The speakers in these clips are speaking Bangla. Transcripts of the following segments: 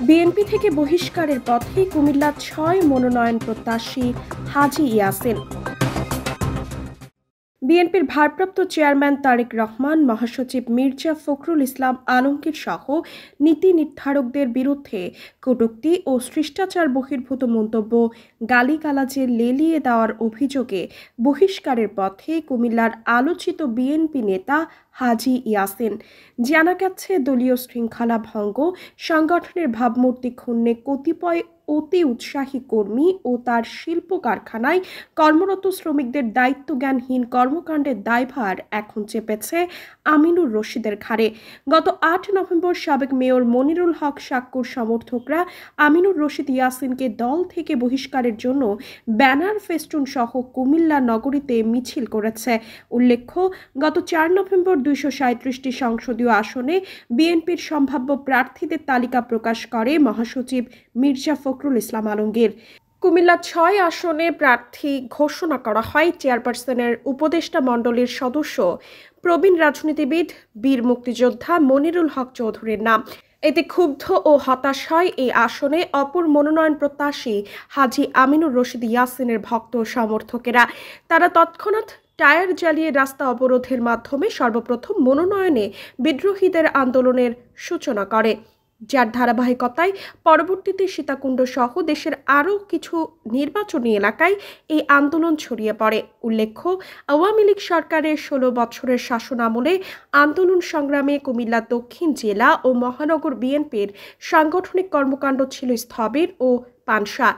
বিএনপি থেকে বহিষ্কারের পথে কুমিল্লার ৬ মনোনয়ন প্রত্যাশী হাজী ইয়াসিন। বিএনপির ভারপ্রাপ্ত চেয়ারম্যান তারেক রহমান, মহাসচিব মির্জা ফখরুল ইসলাম আলমগীর সহ নীতি নির্ধারকদের বিরুদ্ধে কটূক্তি ও শিষ্টাচার বহির্ভূত মন্তব্য, গালিগালাজে লেলিয়ে দেওয়ার অভিযোগে বহিষ্কারের পথে কুমিল্লার আলোচিত বিএনপি নেতা হাজী ইয়াসিন। জানা গেছে, দলীয় শৃঙ্খলা ভঙ্গ, সংগঠনের ভাবমূর্তি ক্ষুণ্ণে কতিপয় অতি উৎসাহী কর্মী ও তার শিল্প কারখানায় কর্মরত শ্রমিকদের দায়িত্বজ্ঞানহীন কর্মকাণ্ডের দায়ভার এখন চেপেছে আমিনুর রশিদের ঘাড়ে। গত ৮ নভেম্বর সাবেক মেয়র মনিরুল হক সাক্কুর সমর্থকরা আমিনুর রশিদ ইয়াসিনকে দল থেকে বহিষ্কারের জন্য ব্যানার ফেস্টুন সহ কুমিল্লা নগরীতে মিছিল করেছে। উল্লেখ্য, গত ৪ নভেম্বর ২৩৭টি সংসদীয় আসনে বিএনপির সম্ভাব্য প্রার্থীদের তালিকা প্রকাশ করে মহাসচিব মির্জা ফখরুল ইসলাম আলমগীর। কুমিল্লা ৬ আসনে প্রার্থী ঘোষণা করা হয় চেয়ারপারসনের উপদেষ্টা মণ্ডলীর সদস্য প্রবীণ রাজনীতিবিদ বীর মুক্তিযোদ্ধা মনিরুল হক চৌধুরীর নাম। এতে ক্ষুব্ধ ও হতাশ হয় এই আসনে অপর মনোনয়ন প্রত্যাশী হাজী আমিনুর রশিদ ইয়াসিনের ভক্ত সমর্থকেরা। তারা তৎক্ষণাৎ টায়ার জ্বালিয়ে রাস্তা অবরোধের মাধ্যমে সর্বপ্রথম মনোনয়নে বিদ্রোহীদের আন্দোলনের সূচনা করে, যার ধারাবাহিকতায় পরবর্তীতে সীতাকুণ্ড সহ দেশের আরও কিছু নির্বাচনী এলাকায় এই আন্দোলন ছড়িয়ে পড়ে। উল্লেখ্য, আওয়ামী লীগ সরকারের ১৬ বছরের শাসন আমলে আন্দোলন সংগ্রামে কুমিল্লা দক্ষিণ জেলা ও মহানগর বিএনপির সাংগঠনিক কর্মকাণ্ড ছিল স্থবির ও পানসা।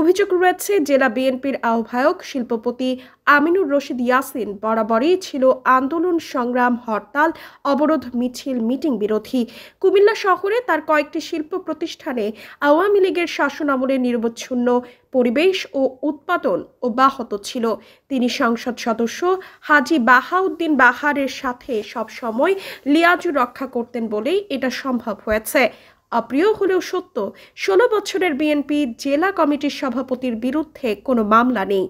অভিযোগ রয়েছে, জেলা বিএনপির আহ্বায়ক শিল্পপতি আমিনুর রশিদ ইয়াসিন বরাবরই ছিল আন্দোলন সংগ্রাম, হরতাল, অবরোধ, মিছিল, মিটিং বিরোধী। কুমিল্লা শহরে তার কয়েকটি শিল্প প্রতিষ্ঠানে আওয়ামী লীগের শাসন আমলে নিরবচ্ছিন্ন পরিবেশ ও উৎপাদন অব্যাহত ছিল। তিনি সংসদ সদস্য হাজী বাহাউদ্দিন বাহারের সাথে সবসময় লিয়াজ রক্ষা করতেন বলেই এটা সম্ভব হয়েছে। অপ্রিয় হলেও সত্য, ১৬ বছরের বিএনপি জেলা কমিটির সভাপতির বিরুদ্ধে কোনো মামলা নেই,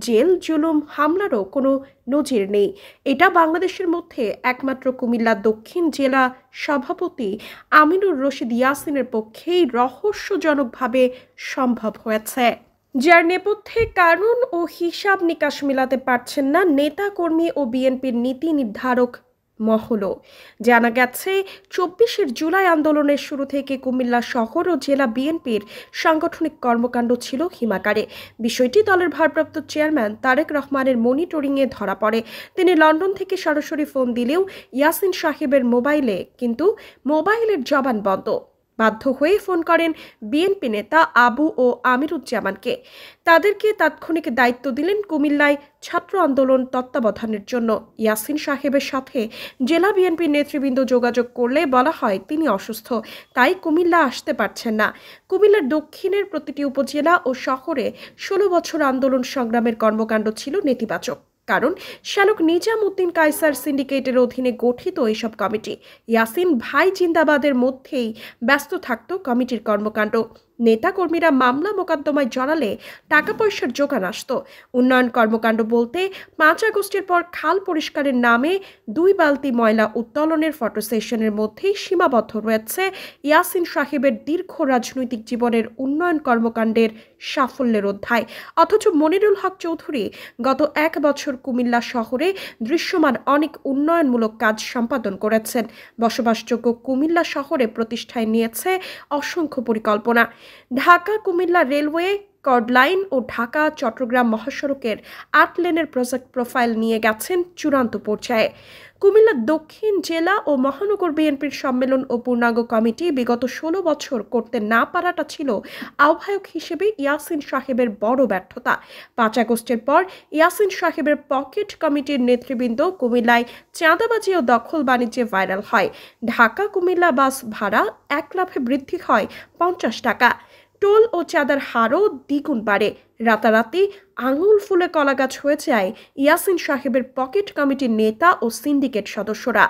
জেল জুলুম হামলারও কোনো নজির নেই। এটা বাংলাদেশের মধ্যে একমাত্র কুমিল্লা দক্ষিণ জেলা সভাপতি আমিনুর রশিদ ইয়াসিনের পক্ষেই রহস্যজনকভাবে সম্ভব হয়েছে, যার নেপথ্যে কারণ ও হিসাব নিকাশ মেলাতে পারছেন না নেতা কর্মী ও বিএনপির নীতি নির্ধারক মহলও। জানা গেছে, ২৪ জুলাই আন্দোলনের শুরু থেকে কুমিল্লা শহর ও জেলা বিএনপির সাংগঠনিক কর্মকাণ্ড ছিল হিমাগারে। বিষয়টি দলের ভারপ্রাপ্ত চেয়ারম্যান তারেক রহমানের মনিটরিংয়ে ধরা পড়ে। তিনি লন্ডন থেকে সরাসরি ফোন দিলেও ইয়াসিন সাহেবের মোবাইলের জবান বন্ধ। বাধ্য হয়ে ফোন করেন বিএনপি নেতা আবু ও আমিরুজ্জামানকে। তাদেরকে তাৎক্ষণিক দায়িত্ব দিলেন কুমিল্লায় ছাত্র আন্দোলন তত্ত্বাবধানের জন্য। ইয়াসিন সাহেবের সাথে জেলা বিএনপির নেতৃবৃন্দ যোগাযোগ করলে বলা হয় তিনি অসুস্থ, তাই কুমিল্লা আসতে পারছেন না। কুমিল্লার দক্ষিণের প্রতিটি উপজেলা ও শহরে ১৬ বছর আন্দোলন সংগ্রামের কর্মকাণ্ড ছিল নেতিবাচক, কারণ শালক নিজাম উদ্দিন কায়সার সিন্ডিকেটের অধীনে গঠিত এসব কমিটি ইয়াসিন ভাই জিন্দাবাদের মধ্যেই ব্যস্ত থাকত কমিটির কর্মকাণ্ড। নেতাকর্মীরা মামলা মোকদ্দমায় জড়ালে টাকা পয়সার যোগান আসত। উন্নয়ন কর্মকাণ্ড বলতে ৫ আগস্টের পর খাল পরিষ্কারের নামে ২ বালতি ময়লা উত্তোলনের ফটো সেশনের মধ্যেই সীমাবদ্ধ রয়েছে ইয়াসিন সাহেবের দীর্ঘ রাজনৈতিক জীবনের উন্নয়ন কর্মকাণ্ডের সাফল্যের অধ্যায়। অথচ মনিরুল হক চৌধুরী গত ১ বছর কুমিল্লা শহরে দৃশ্যমান অনেক উন্নয়নমূলক কাজ সম্পাদন করেছেন। বসবাসযোগ্য কুমিল্লা শহরে প্রতিষ্ঠায় নিয়েছে অসংখ্য পরিকল্পনা। Dhaka Comilla railway chord line ও ঢাকা চট্টগ্রাম মহাসড়কের ৮ লেনের প্রজেক্ট প্রোফাইল নিয়ে গেছেন চূড়ান্ত পর্যায়ে। কুমিল্লা দক্ষিণ জেলা ও মহানগর বিএনপির সম্মেলন ও পূর্ণাঙ্গ কমিটি বিগত ১৬ বছর করতে না পারাটা ছিল আহ্বায়ক হিসেবে ইয়াসিন সাহেবের বড় ব্যর্থতা। ৫ আগস্টের পর ইয়াসিন সাহেবের পকেট কমিটির নেতৃবৃন্দ কুমিল্লায় চাঁদাবাজি ও দখল বাণিজ্যে ভাইরাল হয়। ঢাকা কুমিল্লা বাস ভাড়া ১ লাফে বৃদ্ধি হয় ৫০ টাকা। টোল ও চাঁদার হারও দ্বিগুণ বাড়ে। রাতারাতি আঙুল ফুলে কলাগাছ হয়ে যায় ইয়াসিন সাহেবের পকেট কমিটির নেতা ও সিন্ডিকেট সদস্যরা।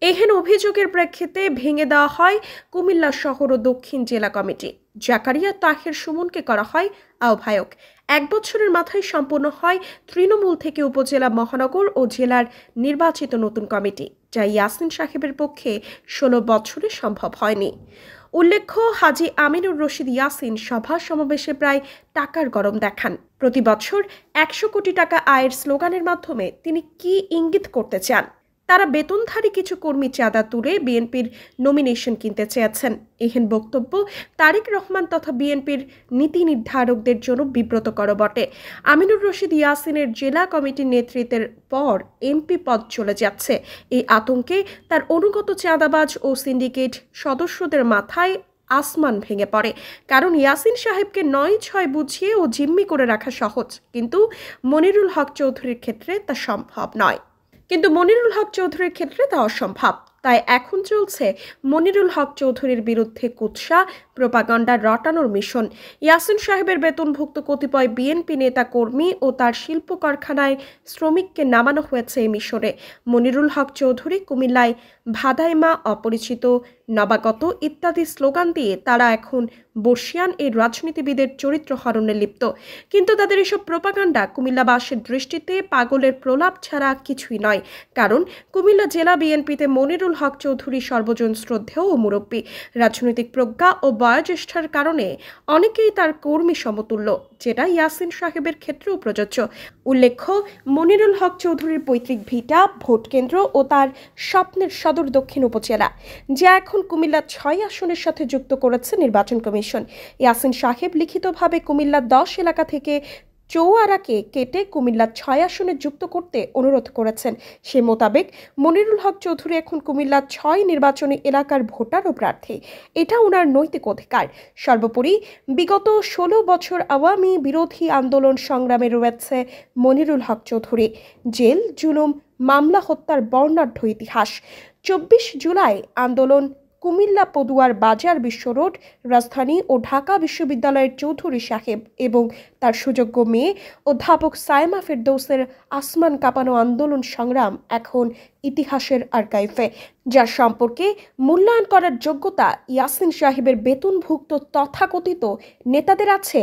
এহেন অভিযোগের প্রেক্ষিতে ভেঙে দেওয়া হয় কুমিল্লা শহর ও দক্ষিণ জেলা কমিটি। জাকারিয়া তাহের সুমনকে করা হয় আহ্বায়ক। ১ বছরের মাথায় সম্পন্ন হয় তৃণমূল থেকে উপজেলা, মহানগর ও জেলার নির্বাচিত নতুন কমিটি, যা ইয়াসিন সাহেবের পক্ষে 16 বছরে সম্ভব হয়নি। উল্লেখ্য, হাজী আমিনুর রশিদ ইয়াসিন সভা সমাবেশে প্রায় টাকার গরম দেখান। প্রতি বছর 100 কোটি টাকা আয়ের স্লোগানের মাধ্যমে তিনি কি ইঙ্গিত করতে চান? তারা বেতনধারী কিছু কর্মী চাঁদা তুলে বিএনপির নমিনেশন কিনতে চেয়েছেন। এহেন বক্তব্য তারেক রহমান তথা বিএনপির নীতি নির্ধারকদের জন্য বিব্রতকর বটে। আমিনুর রশিদ ইয়াসিনের জেলা কমিটির নেতৃত্বের পর এমপি পদ চলে যাচ্ছে। এই আতঙ্কে তার অনুগত চাঁদাবাজ ও সিন্ডিকেট সদস্যদের মাথায় আসমান ভেঙে পড়ে। কারণ ইয়াসিন সাহেবকে 9-6 বুঝিয়ে ও জিম্মি করে রাখা সহজ, কিন্তু মনিরুল হক চৌধুরীর ক্ষেত্রে তা সম্ভব নয়। কিন্তু মনিরুল হক চৌধুরীর ক্ষেত্রে তা অসম্ভব। তাই এখন চলছে মনিরুল হক চৌধুরীর বিরুদ্ধে কুৎসা প্রোপাগান্ডা রটানোর মিশন। ইয়াসিন সাহেবের বেতনভুক্ত কতিপয় বিএনপি নেতা কর্মী ও তার শিল্প কারখানায় শ্রমিককে নামানো হয়েছে এই মিশনে। মনিরুল হক চৌধুরী কুমিল্লায় ভাদাইমা, অপরিচিত, নবাগত ইত্যাদি স্লোগান দিয়ে তারা এখন বর্ষিয়ান এই রাজনীতিবিদের চরিত্র হরণে লিপ্ত। কিন্তু তাদের এসব প্রোপাগান্ডা কুমিল্লাবাসীর দৃষ্টিতে পাগলের প্রলাপ ছাড়া কিছুই নয়। কারণ কুমিল্লা জেলা বিএনপিতে মনিরুল হক চৌধুরী সর্বজন শ্রদ্ধেয় ও মুরব্বী। রাজনৈতিক প্রজ্ঞা ও বয়োজ্যেষ্ঠার কারণে অনেকেই তার কর্মী সমতুল্য, যেটা ইয়াসিন সাহেবের ক্ষেত্রেও প্রযোজ্য। উল্লেখ্য, মনিরুল হক চৌধুরীর পৈতৃক ভিটা, ভোট কেন্দ্র ও তার স্বপ্নের সদর দক্ষিণ উপজেলা, যা এখন কুমিল্লা 6 আসনের সাথে যুক্ত করেছে নির্বাচন কমিশন। ইয়াসিন সাহেব লিখিতভাবে কুমিল্লা 10 এলাকা থেকে চৌয়ারাকে কেটে কুমিল্লা 6 আসনে যুক্ত করতে অনুরোধ করেছেন। সে মোতাবেক মনিরুল হক চৌধুরী এখন কুমিল্লা 6 নির্বাচনী এলাকার ভোটার ও প্রার্থী। এটা ওনার নৈতিক অধিকার। সর্বোপরি বিগত 16 বছর আওয়ামী বিরোধী আন্দোলন সংগ্রামে রয়েছে মনিরুল হক চৌধুরী। জেল, জুলুম, মামলা, হত্যার বর্ণাঢ্য ইতিহাস। 24 জুলাই আন্দোলন, কুমিল্লা পদুয়ার বাজার বিশ্ব রোড, রাজধানী ও ঢাকা বিশ্ববিদ্যালয়ের চৌধুরী সাহেব এবং তার সুযোগ্য মেয়ে অধ্যাপক সাইমা ফেরদৌসের আসমান কাঁপানো আন্দোলন সংগ্রাম এখন ইতিহাসের আর্কাইভে, যার সম্পর্কে মূল্যায়ন করার যোগ্যতা ইয়াসিন সাহেবের বেতনভুক্ত তথাকথিত নেতাদের আছে।